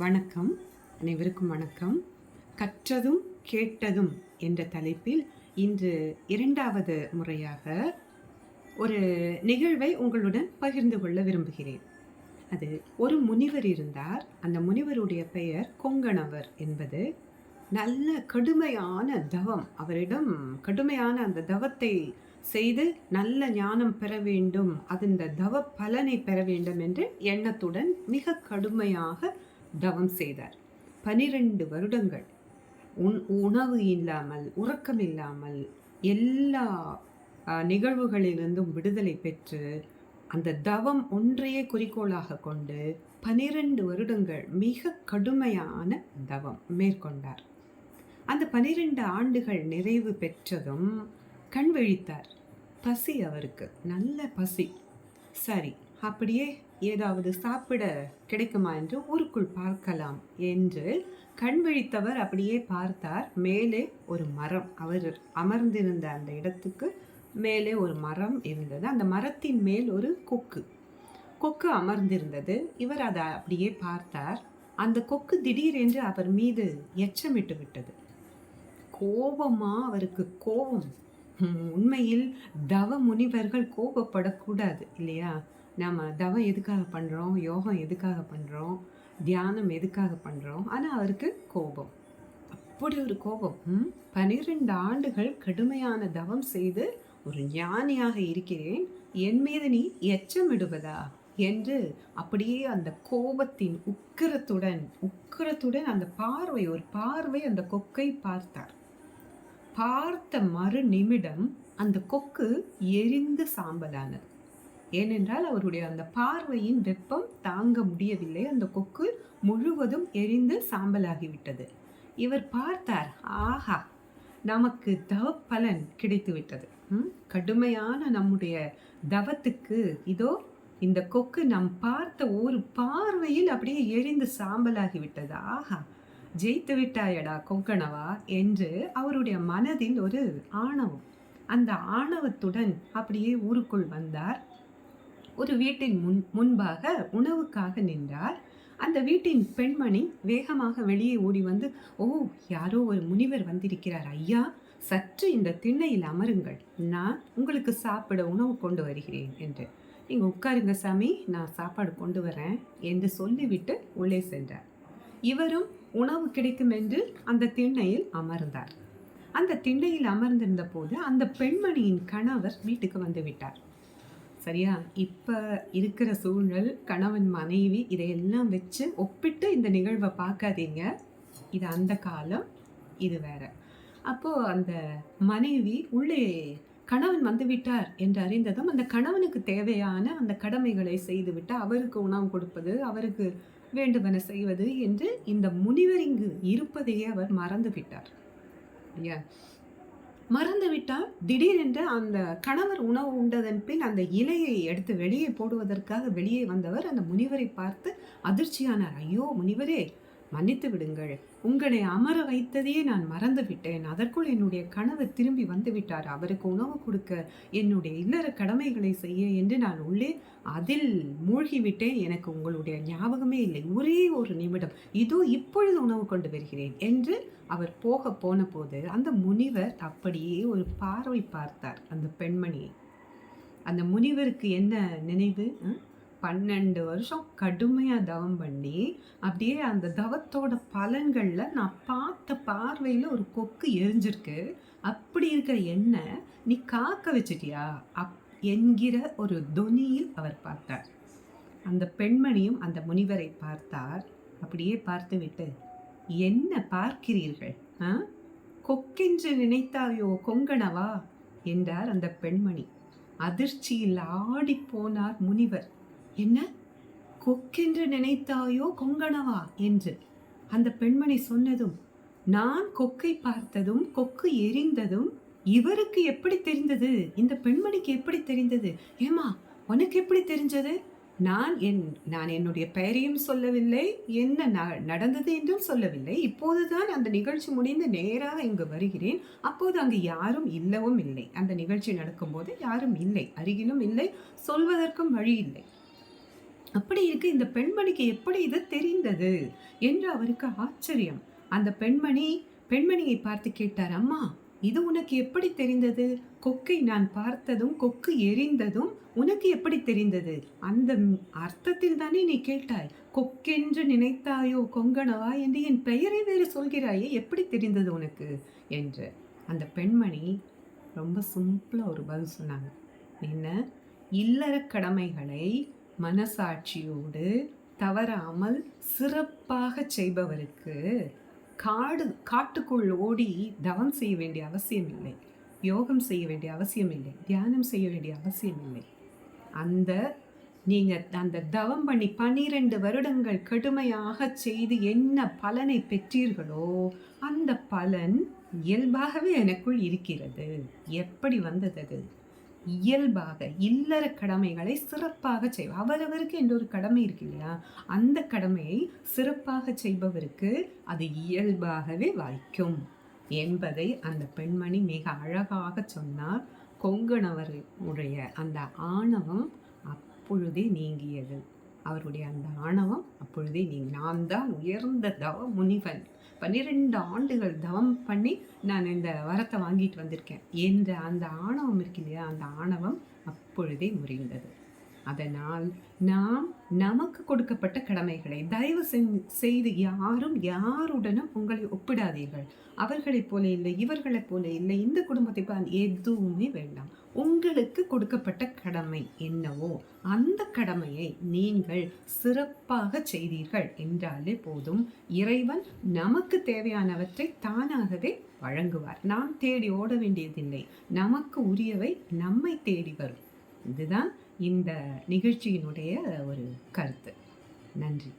வணக்கம். அனைவருக்கும் வணக்கம். கற்றதும் கேட்டதும் என்ற தலைப்பில் இன்று இரண்டாவது முறையாக ஒரு நிகழ்வை உங்களுடன் பகிர்ந்து கொள்ள விரும்புகிறேன். அது ஒரு முனிவர் இருந்தார். அந்த முனிவருடைய பெயர் கொங்கணவர் என்பது. நல்ல கடுமையான தவம். அவரிடம் கடுமையான அந்த தவத்தை செய்து நல்ல ஞானம் பெற வேண்டும், அந்த தவ பலனை பெற வேண்டும் என்ற எண்ணத்துடன் மிக கடுமையாக தவம் செய்தார். 12 வருடங்கள் உணவு இல்லாமல், உறக்கம் இல்லாமல், எல்லா நிகழ்வுகளிலிருந்தும் விடுதலை பெற்று அந்த தவம் ஒன்றையே குறிக்கோளாக கொண்டு 12 வருடங்கள் மிக கடுமையான தவம் மேற்கொண்டார். அந்த 12 ஆண்டுகள் நிறைவு பெற்றதும் கண் விழித்தார். பசி, அவருக்கு நல்ல பசி. சரி, அப்படியே ஏதாவது சாப்பிட கிடைக்குமா என்று ஊருக்குள் பார்க்கலாம் என்று கண் விழித்தவர் அப்படியே பார்த்தார். மேலே ஒரு மரம், அவர் அமர்ந்திருந்த அந்த இடத்துக்கு மேலே ஒரு மரம் இருந்தது. அந்த மரத்தின் மேல் ஒரு கொக்கு அமர்ந்திருந்தது. இவர் அதை அப்படியே பார்த்தார். அந்த கொக்கு திடீரென்று அவர் மீது எச்சமிட்டு விட்டது. அவருக்கு கோபம். உண்மையில் தவ முனிவர்கள் கோபப்படக்கூடாது இல்லையா? நம்ம தவம் எதுக்காக பண்ணுறோம், யோகம் எதுக்காக பண்ணுறோம், தியானம் எதுக்காக பண்ணுறோம்? ஆனால் அவருக்கு கோபம், அப்படி ஒரு கோபம். 12 ஆண்டுகள் கடுமையான தவம் செய்து ஒரு ஞானியாக இருக்கிறேன், என் மீது நீ எச்சமிடுவதா என்று அப்படியே அந்த கோபத்தின் உக்கிரத்துடன் அந்த பார்வை அந்த கொக்கை பார்த்தார். பார்த்த மறு நிமிடம் அந்த கொக்கு எரிந்து சாம்பலானது. ஏனென்றால் அவருடைய அந்த பார்வையின் வெப்பம் தாங்க முடியவில்லை. அந்த கொக்கு முழுவதும் எரிந்து சாம்பலாகிவிட்டது. இவர் பார்த்தார், ஆஹா, நமக்கு தவ பலன் கிடைத்து விட்டது. கடுமையான நம்முடைய தவத்துக்கு இதோ இந்த கொக்கு நம் பார்த்த ஒரு பார்வையில் அப்படியே எரிந்து சாம்பலாகிவிட்டது. ஆஹா, ஜெயித்து விட்டாயடா கொங்கணவா என்று அவருடைய மனதில் ஒரு ஆணவம். அந்த ஆணவத்துடன் அப்படியே ஊருக்குள் வந்தார். ஒரு வீட்டின் முன்பாக உணவுக்காக நின்றார். அந்த வீட்டின் பெண்மணி வேகமாக வெளியே ஓடி வந்து, ஓ, யாரோ ஒரு முனிவர் வந்திருக்கிறார் ஐயா, சற்று இந்த திண்ணையில் அமருங்கள், நான் உங்களுக்கு சாப்பிட உணவு கொண்டு வருகிறேன் என்று. நீங்கள் உட்காருங்க சாமி, நான் சாப்பாடு கொண்டு வரேன் என்று சொல்லிவிட்டு உள்ளே சென்றார். இவரும் உணவு கிடைக்கும் என்று அந்த திண்ணையில் அமர்ந்தார். அந்த திண்ணையில் அமர்ந்திருந்த போது அந்த பெண்மணியின் கணவர் வீட்டுக்கு வந்து விட்டார். சரியா? இப்போ இருக்கிற சூழல், கணவன் மனைவி இதையெல்லாம் வச்சு ஒப்பிட்டு இந்த நிகழ்வை பார்க்காதீங்க. இது அந்த காலம், இது வேற. அப்போது அந்த மனைவி உள்ளே கணவன் வந்து விட்டார் என்று அறிந்ததும் அந்த கணவனுக்கு தேவையான அந்த கடமைகளை செய்துவிட்டு அவருக்கு உணவு கொடுப்பது, அவருக்கு வேண்டுமென செய்வது என்று இந்த முனிவர் இங்கு இருப்பதையே அவர் மறந்து விட்டார். மறந்துவிட்டால் திடீரென்று அந்த கணவர் உணவு உண்டதன் பின் அந்த இலையை எடுத்து வெளியே போடுவதற்காக வெளியே வந்தவர் அந்த முனிவரை பார்த்து அதிர்ச்சியானார். ஐயோ முனிவரே, மன்னித்து விடுங்கள், உங்களை அமர வைத்ததையே நான் மறந்து விட்டேன். அதற்குள் என்னுடைய கணவர் திரும்பி வந்து விட்டார், அவருக்கு உணவு கொடுக்க, என்னுடைய இல்லற கடமைகளை செய்ய என்று நான் உள்ளே அதில் மூழ்கிவிட்டேன். எனக்கு உங்களுடைய ஞாபகமே இல்லை. ஒரே ஒரு நிமிடம், இதோ இப்பொழுது உணவு கொண்டு வருகிறேன் என்று அவர் போன போது அந்த முனிவர் அப்படியே ஒரு பார்வை பார்த்தார் அந்த பெண்மணியை. அந்த முனிவருக்கு என்ன நினைவு? 12 வருஷம் கடுமையாக தவம் பண்ணி அப்படியே அந்த தவத்தோட பலன்களில் நான் பார்த்த பார்வையில் ஒரு கொக்கு எரிஞ்சிருக்கு. அப்படி இருக்கிற என்ன நீ காக்க வச்சிட்டியா என்கிற ஒரு தொனியில் அவர் பார்த்தார். அந்த பெண்மணியும் அந்த முனிவரை பார்த்தார். அப்படியே பார்த்து விட்டு, என்ன பார்க்கிறீர்கள்? கொக்கென்று நினைத்தாயோ கொங்கணவா என்றார் அந்த பெண்மணி. அதிர்ச்சியில் ஆடி போனார் முனிவர். என்ன, கொக்கென்று நினைத்தாயோ கொங்கணவா என்று அந்த பெண்மணி சொன்னதும், நான் கொக்கை பார்த்ததும் கொக்கு எரிந்ததும் இவருக்கு எப்படி தெரிந்தது? இந்த பெண்மணிக்கு எப்படி தெரிந்தது? ஏமா, உனக்கு எப்படி தெரிஞ்சது? நான் என்னுடைய பெயரையும் சொல்லவில்லை, என்ன நடந்தது என்றும் சொல்லவில்லை. இப்போதுதான் அந்த நிகழ்ச்சி முடிந்து நேராக இங்கு வருகிறேன். அப்போது அங்கு யாரும் இல்லவும் இல்லை. அந்த நிகழ்ச்சி நடக்கும்போது யாரும் இல்லை, அருகிலும் இல்லை, சொல்வதற்கும் வழி இல்லை. அப்படி இருக்கு இந்த பெண்மணிக்கு எப்படி இது தெரிந்தது என்று அவருக்கு ஆச்சரியம். அந்த பெண்மணியை பார்த்து கேட்டார், அம்மா, இது உனக்கு எப்படி தெரிந்தது? கொக்கை நான் பார்த்ததும் கொக்கு எரிந்ததும் உனக்கு எப்படி தெரிந்தது? அந்த அர்த்தத்தில் தானே நீ கேட்டாய். கொக்கென்று நினைத்தாயோ கொங்கணவா என்று என் பெயரை வேறு சொல்கிறாயே, எப்படி தெரிந்தது உனக்கு என்று. அந்த பெண்மணி ரொம்ப சிம்பிளா ஒரு பதில் சொன்னாங்க. என்ன? இல்லற கடமைகளை மனசாட்சியோடு தவறாமல் சிறப்பாக செய்பவருக்கு காட்டுக்குள் ஓடி தவம் செய்ய வேண்டிய அவசியம் இல்லை, யோகம் செய்ய வேண்டிய அவசியம் இல்லை, தியானம் செய்ய வேண்டிய அவசியம் இல்லை. நீங்க அந்த தவம் பண்ணி 12 வருடங்கள் கடுமையாக செய்து என்ன பலனை பெற்றீர்களோ அந்த பலன் இயல்பாகவே எனக்குள் இருக்கிறது. எப்படி வந்தது அது? இயல்பாக இல்லற கடமைகளை சிறப்பாக செய்வோம். அவரவருக்கு என்ற ஒரு கடமை இருக்கு இல்லையா, அந்த கடமையை சிறப்பாக செய்பவருக்கு அது இயல்பாகவே வாய்க்கும் என்பதை அந்த பெண்மணி மிக அழகாக சொன்னார். கொங்கணவருடைய அந்த ஆணவம் அப்பொழுதே நீங்கியது. அவருடைய அந்த ஆணவம் அப்பொழுதே நான் தான் உயர்ந்த தவ முனிவன், 12 ஆண்டுகள் தவம் பண்ணி நான் இந்த வரத்தை வாங்கிட்டு வந்திருக்கேன் என்ற அந்த ஆணவம் இருக்கு இல்லையா, அந்த ஆணவம் அப்பொழுதே முறிந்தது. அதனால் நாம் நமக்கு கொடுக்கப்பட்ட கடமைகளை தயவு செய்து யாரும் யாருடனும் உங்களை ஒப்பிடாதீர்கள். அவர்களைப் போல இல்லை, இவர்களைப் போல இல்லை, இந்த குடும்பத்தை எதுவுமே வேண்டாம். உங்களுக்கு கொடுக்கப்பட்ட கடமை என்னவோ அந்த கடமையை நீங்கள் சிறப்பாக செய்தீர்கள் என்றாலே போதும். இறைவன் நமக்கு தேவையானவற்றை தானாகவே வழங்குவார். நாம் தேடி ஓட வேண்டியதில்லை. நமக்கு உரியவை நம்மை தேடி வரும். இதுதான் இந்த நிகழ்ச்சியினுடைய ஒரு கருத்து. நன்றி.